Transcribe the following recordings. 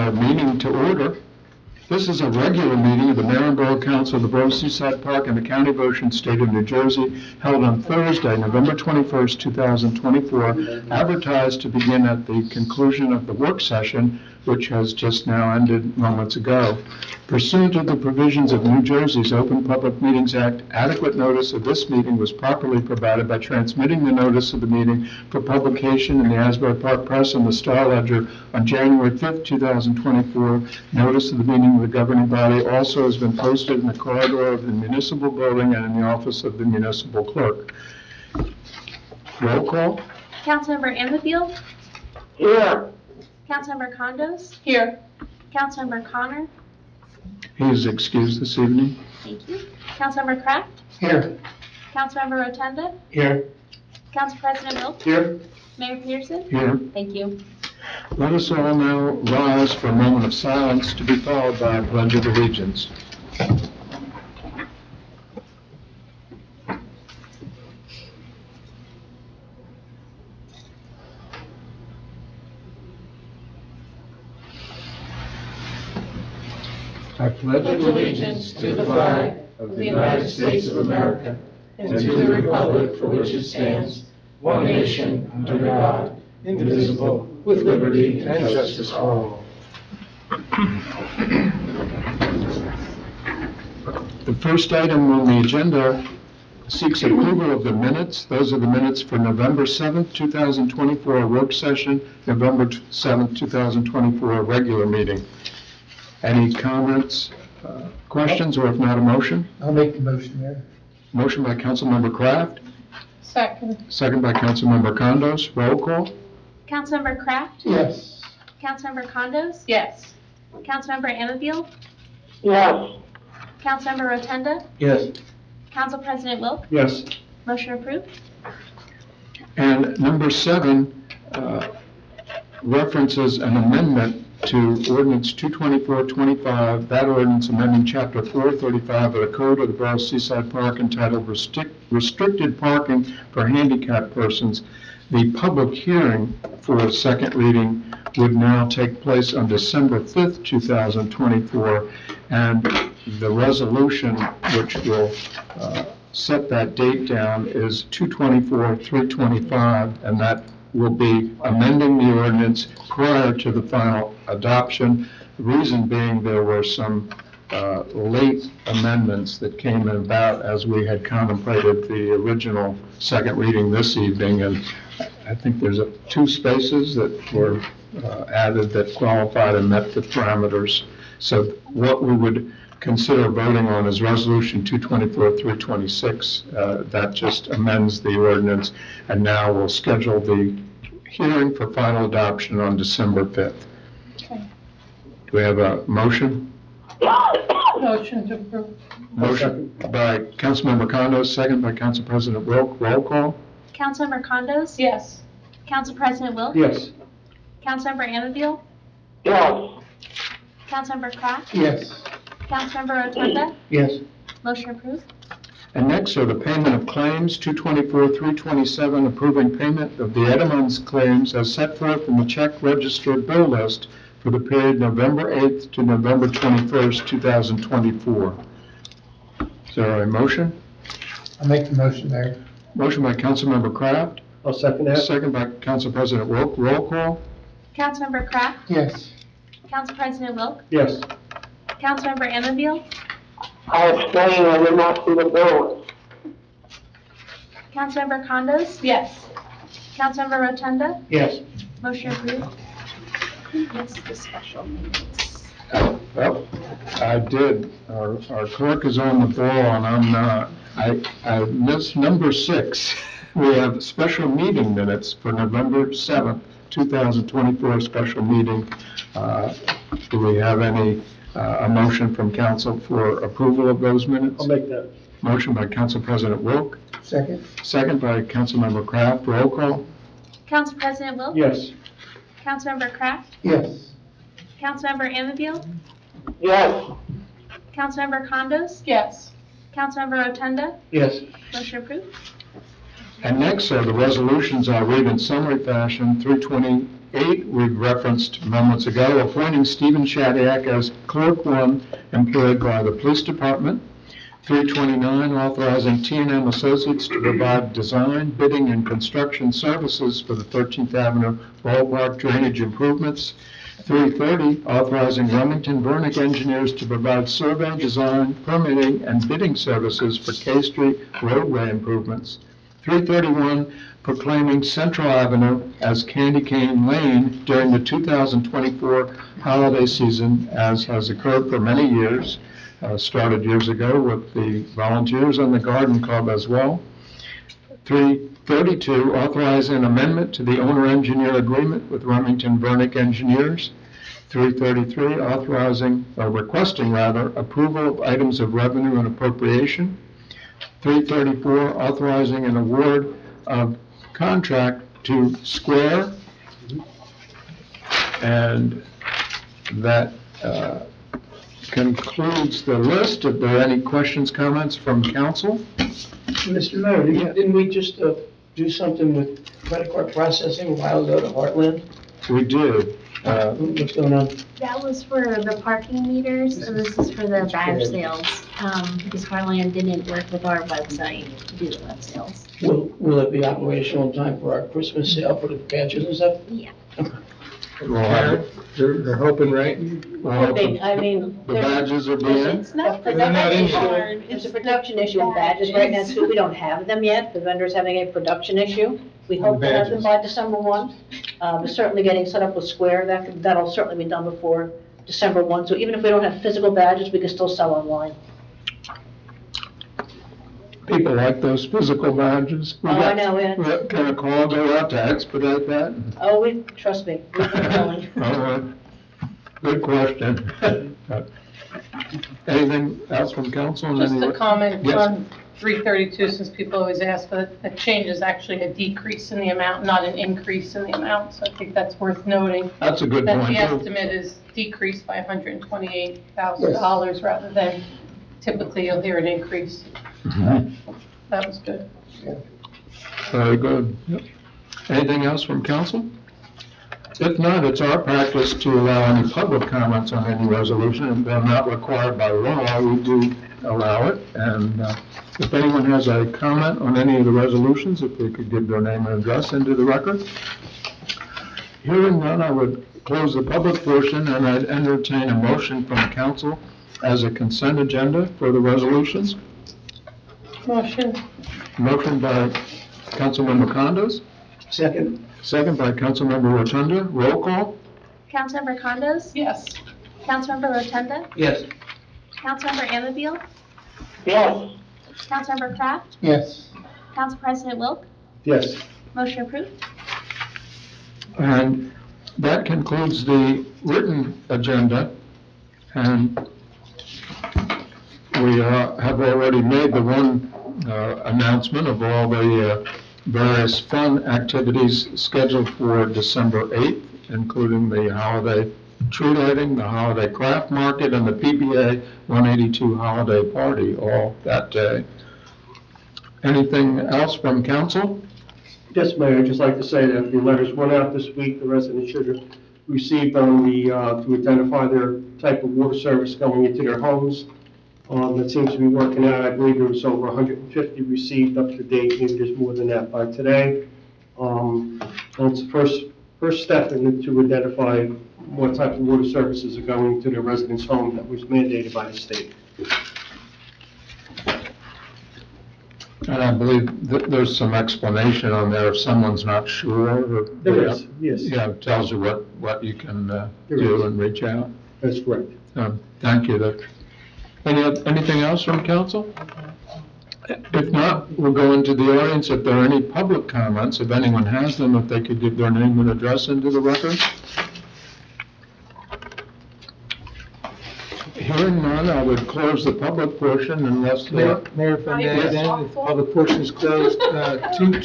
our meeting to order. This is a regular meeting of the Mayor and Borough Council of the Borough of Seaside Park in the County of Ocean, State of New Jersey, held on Thursday, November 21st, 2024, advertised to begin at the conclusion of the work session, which has just now ended moments ago. Pursuant to the provisions of New Jersey's Open Public Meetings Act, adequate notice of this meeting was properly provided by transmitting the notice of the meeting for publication in the Asbury Park Press and the Star Ledger on January 5th, 2024. Notice of the meeting of the governing body also has been posted in the corridor of the municipal building and in the office of the municipal clerk. Roll call. Councilmember Anfield? Here. Councilmember Condos? Here. Councilmember Connor? He is excused this evening. Thank you. Councilmember Kraft? Here. Councilmember Rotunda? Here. Council President Wilk? Here. Mayor Peterson? Here. Thank you. Let us all now rise for a moment of silence to be followed by a pledge of allegiance. I pledge Allegiance to the flag of the United States of America and to the republic for which it stands, one nation, under God, indivisible, with liberty and justice for all. The first item on the agenda seeks approval of the minutes. Those are the minutes for November 7th, 2024, work session, November 7th, 2024, regular meeting. Any comments, questions, or if not, a motion? I'll make the motion, Mayor. Motion by Councilmember Kraft, Second. second by Councilmember Condos. Roll call. Councilmember Kraft? Yes. Councilmember Condos? Yes. Councilmember Anfield? Yes. Councilmember Rotunda? Yes. Council President Wilk? Yes. Motion approved. And number 7 references an amendment to ordinance 22425, that ordinance amending chapter 435 of the Code of the Borough of Seaside Park entitled Restricted Parking for Handicapped Persons. The public hearing for second reading would now take place on December 5th, 2024, and the resolution which will set that date down is 224-325, and that will be amending the ordinance prior to the final adoption. The reason being there were some late amendments that came about as we had contemplated the original second reading this evening, and I think there's 2 spaces that were added that qualified and met the parameters. So what we would consider voting on is Resolution 224-326. That just amends the ordinance, and now we'll schedule the hearing for final adoption on December 5th. Okay. Do we have a motion? Motion to approve. Motion by Councilmember Condos, second by Council President Wilk. Roll call. Councilmember Condos? Yes. Council President Wilk? Yes. Councilmember Anfield? Yes. Councilmember Kraft? Yes. Councilmember Rotunda? Yes. Motion approved. And next are the payment of claims, 224-327, approving payment of the Edmunds claims as set forth in the check registered bill list for the period November 8th to November 21st, 2024. Is there a motion? I'll make the motion, Mayor. Motion by Councilmember Kraft, I'll second that. second by Council President Wilk. Roll call. Councilmember Kraft? Yes. Council President Wilk? Yes. Councilmember Anfield? I abstain, I did not see the bill. Councilmember Condos? Yes. Councilmember Rotunda? Yes. Motion approved. Yes, the special minutes. Well, I did. Our clerk is on the ball and I'm not. I missed number 6. We have special meeting minutes for November 7th, 2024 special meeting. Do we have a motion from council for approval of those minutes? I'll make that. Motion by Council President Wilk, Second? second by Councilmember Kraft. Roll call. Council President Wilk? Yes. Councilmember Kraft? Yes. Councilmember Anfield? Yes. Councilmember Condos? Yes. Councilmember Rotunda? Yes. Motion approved. And next are the resolutions I'll read in summary fashion. 328, we've referenced moments ago, appointing Stephen Shadyac as Clerk 1 employed by the Police Department. 329, authorizing T&M Associates to provide design, bidding, and construction services for the 13th Avenue Ballpark drainage improvements. 330, authorizing Remington Vernick engineers to provide survey, design, permitting, and bidding services for K Street roadway improvements. 331, proclaiming Central Avenue as Candy Cane Lane during the 2024 holiday season, as has occurred for many years. Started years ago with the volunteers and the Garden Club as well. 332, authorizing an amendment to the owner-engineer agreement with Remington Vernick Engineers. 333, requesting approval of items of revenue and appropriation. 334, authorizing an award of contract to Square. And that concludes the list. Are there any questions, comments from council? Mr. Mayor, didn't we just do something with credit card processing a while ago to Heartland? We did. What's going on? That was for the parking meters, and this is for the badge sales, because Heartland didn't work with our website to do the web sales. Will it be operational in time for our Christmas sale for the badges and stuff? Yeah. They're hoping, right? I mean, The badges are being, It's not They're not in hard. it's a production issue with badges right now too. We don't have them yet. The vendor's having a production issue. We hope to have them by December 1. But certainly getting set up with Square, that'll certainly be done before December 1. So even if we don't have physical badges, we can still sell online. people like those physical badges. I know, yeah. Can a call go out to expedite that? Oh, trust me, we've been going. All right. Good question. Anything else from council? Just a comment Yes. on 332, since people always ask, but a change is actually a decrease in the amount, not an increase in the amount. So I think that's worth noting. That's a good That point, the too. estimate is decreased by $128,000 rather than typically you'll hear an increase. Mhm. That was good. Very good. Yep. Anything else from council? If not, it's our practice to allow any public comments on any resolution, and they're not required by law, we do allow it. And if anyone has a comment on any of the resolutions, if they could give their name and address into the record. Hearing none, I would close the public portion, and I'd entertain a motion from council as a consent agenda for the resolutions. Motion. Motion by Councilmember Condos, Second? second by Councilmember Rotunda. Roll call? Councilmember Condos? Yes. Councilmember Rotunda? Yes. Councilmember Anfield? Yes. Councilmember Kraft? Yes. Council President Wilk? Yes. Motion approved. And that concludes the written agenda. And we have already made the one announcement of all the various fun activities scheduled for December 8th, including the holiday tree lighting, the holiday craft market, and the PBA 182 holiday party, all that day. Anything else from council? Yes, Mayor, I'd just like to say that the letters went out this week. The residents should have received them to identify their type of water service going into their homes. That seems to be working out. I believe there was over 150 received up to date. Maybe there's more than that by today. It's the first step to identify what type of water services are going to the residents' home that was mandated by the state. And I believe that there's some explanation on there if someone's not sure. Or There is, yes. Yeah, it tells you what you can There do is. and reach out. That's correct. Thank you. Anything else from council? If not, we'll go into the audience. If there are any public comments, if anyone has them, if they could give their name and address into the record. Hearing none, I would close the public portion unless Mayor, if I may, Yes. then, if the public portion is closed,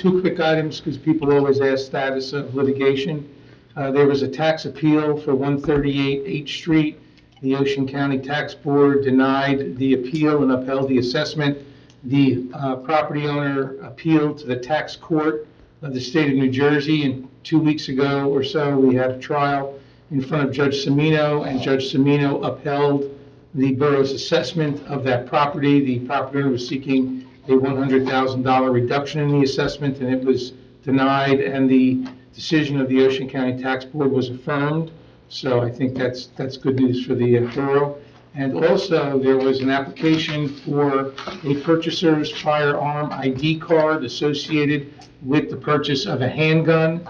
two quick items, because people always ask status of litigation. There was a tax appeal for 138 H Street. The Ocean County Tax Board denied the appeal and upheld the assessment. The property owner appealed to the tax court of the state of New Jersey. And 2 weeks ago or so, we had a trial in front of Judge Semino, and Judge Semino upheld the borough's assessment of that property. The property owner was seeking a $100,000 reduction in the assessment, and it was denied, and the decision of the Ocean County Tax Board was affirmed. So I think that's good news for the borough. And also, there was an application for a purchaser's firearm ID card associated with the purchase of a handgun.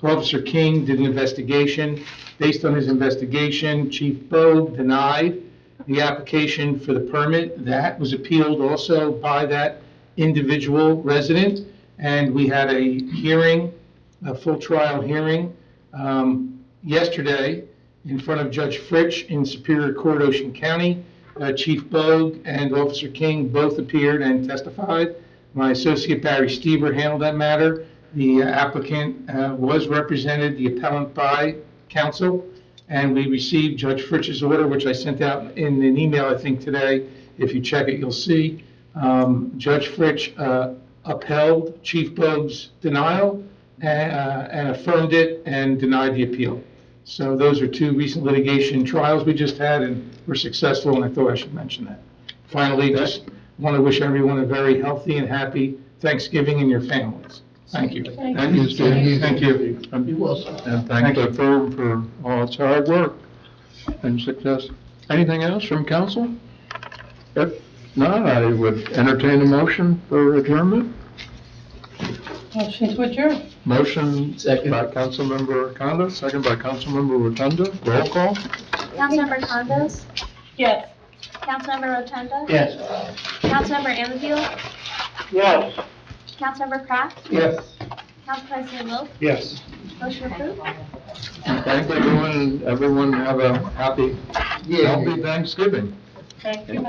Officer King did an investigation. Based on his investigation, Chief Bogue denied the application for the permit. That was appealed also by that individual resident, and we had a hearing, a full trial hearing, yesterday in front of Judge Fritsch in Superior Court, Ocean County. Chief Bogue and Officer King both appeared and testified. My associate Barry Stever handled that matter. The applicant was represented, the appellant, by counsel, and we received Judge Fritsch's order, which I sent out in an email, I think, today. If you check it, you'll see. Judge Fritsch upheld Chief Bogue's denial and affirmed it and denied the appeal. So those are two recent litigation trials we just had, and were successful, and I thought I should mention that. Finally, just want to wish everyone a very healthy and happy Thanksgiving and your families. Thank you. Thank you, Steve. Thank you. You're welcome. And thank the firm for all its hard work and success. Anything else from council? If not, I would entertain a motion for adjournment. Motion to adjourn. Motion Second. by Councilmember Condos, second by Councilmember Rotunda. Roll call? Councilmember Condos? Yes. Councilmember Rotunda? Yes. Councilmember Anfield? Yes. Councilmember Kraft? Yes. Council President Wilk? Yes. Motion approved. Thank everyone, and everyone have a happy, healthy Thanksgiving. Thank you.